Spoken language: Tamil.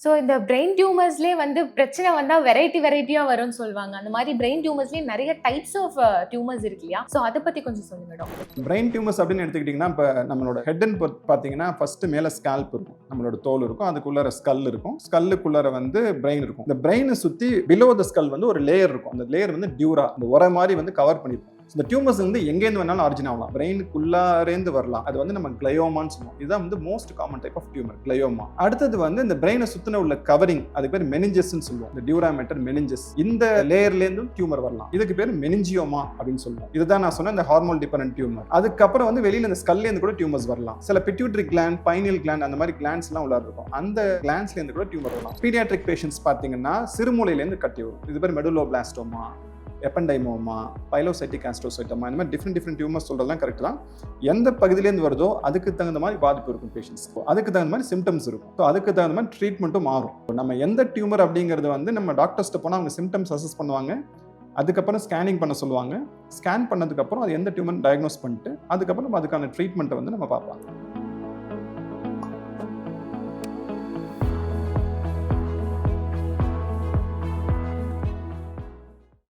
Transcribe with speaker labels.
Speaker 1: ஸோ இந்த பிரெயின் டியூமர்ஸ்லயே வந்து பிரச்சனை வந்தா வெரைட்டியா வரும்னு சொல்லுவாங்க. அந்த மாரி பிரெயின் டியூமர்ஸ்லயே நெறைய டைப்ஸ் ஆஃப் டியூமர்ஸ் இருக்கு இல்லையா? ஸோ அத பத்தி கொஞ்சம் சொல்லுங்க டாக்டர்.
Speaker 2: பிரெயின் டியூமர்ஸ் அப்படின்னு எடுத்துக்கிட்டிங்கன்னா, இப்ப நம்மளோட ஹெட்ன்னு பார்த்தீங்கன்னா, ஃபர்ஸ்ட் மேல ஸ்கால்ப் இருக்கும். நம்மளோட தோல் இருக்கும். அதுக்குள்ளார ஸ்கல் இருக்கும். ஸ்கல்லுக்குள்ளார வந்து பிரெயின் இருக்கும். இந்த பிரெயின சுத்தி பிலோ த ஸ்கல் வந்து ஒரு லேயர் இருக்கும். அந்த லேயர் வந்து டியூரா, அந்த உரை மாரி வந்து கவர் பண்ணிருக்கும். இந்த டியூமர்ஸ் வந்து எங்கேருந்து வேணாலும் ஆரிஜின் ஆகலாம். பிரெயினுக்குள்ளாரேந்து வரலாம். அது வந்து நம்ம கிளையோமான்னு சொல்லுவோம். இதுதான் வந்து most common type of tumour, glioma. அடுத்தது வந்து இந்த பிரெயினை சுத்தின உள்ள கவரிங், அதுக்கு பேர் மெனிஞ்சஸ்ன்னு சொல்லுவோம். இந்த டியூராமேட்டர் மெனிஞ்சஸ், இந்த லேயர்லேருந்து டியூமர் வரலாம். இதுக்கு பேர் மெனிஞ்சியோமா அப்படின்னு சொல்லுவோம். இதுதான் நான் சொன்ன இந்த ஹார்மோன் டிபெண்டன்ட் டியூமர். அதுக்கப்புறம் வந்து வெளியில இந்த ஸ்கல்ல இருந்து கூட டியூமர்ஸ் வரலாம். சில பிட்யூட்டரி கிளாண்ட், பைனியல் கிளாண்ட், அந்த மாதிரி கிளாண்ட்ஸ் எல்லாம் உள்ள இருக்கும். அந்த கிளாண்ட்ஸ்ல இருந்து கூட டியூமர் வரலாம். பீடியாட்ரிக் பேஷண்ட்ஸ் பாத்தீங்கன்னா சிறுமூளையில இருந்து கட்டி வரும். இது பேர் மெடுலோபிளாஸ்டோமா, எப்பண்டைமோமா, பைலோசைட்டிக் ஆஸ்ட்ரோசைட்டோமா, இந்த மாதிரி டிஃப்ரெண்ட் டியூமர்ஸ் சொல்றதெல்லாம் கரெக்ட் தான். எந்த பகுதியிலேருந்து வருதோ அதுக்கு தகுந்த மாதிரி பாதிப்பு இருக்கும் பேஷண்ட்ஸ்க்கு. அதுக்கு தகுந்த மாதிரி சிம்டம்ஸ் இருக்கும். ஸோ அதுக்கு தகுந்த மாதிரி ட்ரீட்மெண்ட்டும் மாறும். நம்ம எந்த டியூமர் அப்படிங்கிறது வந்து நம்ம டாக்டர்ஸ்ட்ட போனால் அவங்க சிம்டம்ஸ் அசஸ் பண்ணுவாங்க. அதுக்கப்புறம் ஸ்கேனிங் பண்ண சொல்லுவாங்க. ஸ்கேன் பண்ணதுக்கப்புறம் அது எந்த டியூமர் டயக்னோஸ் பண்ணிட்டு அதுக்கப்புறம் அதுக்கான ட்ரீட்மெண்ட்டை வந்து நம்ம பார்ப்பாங்க.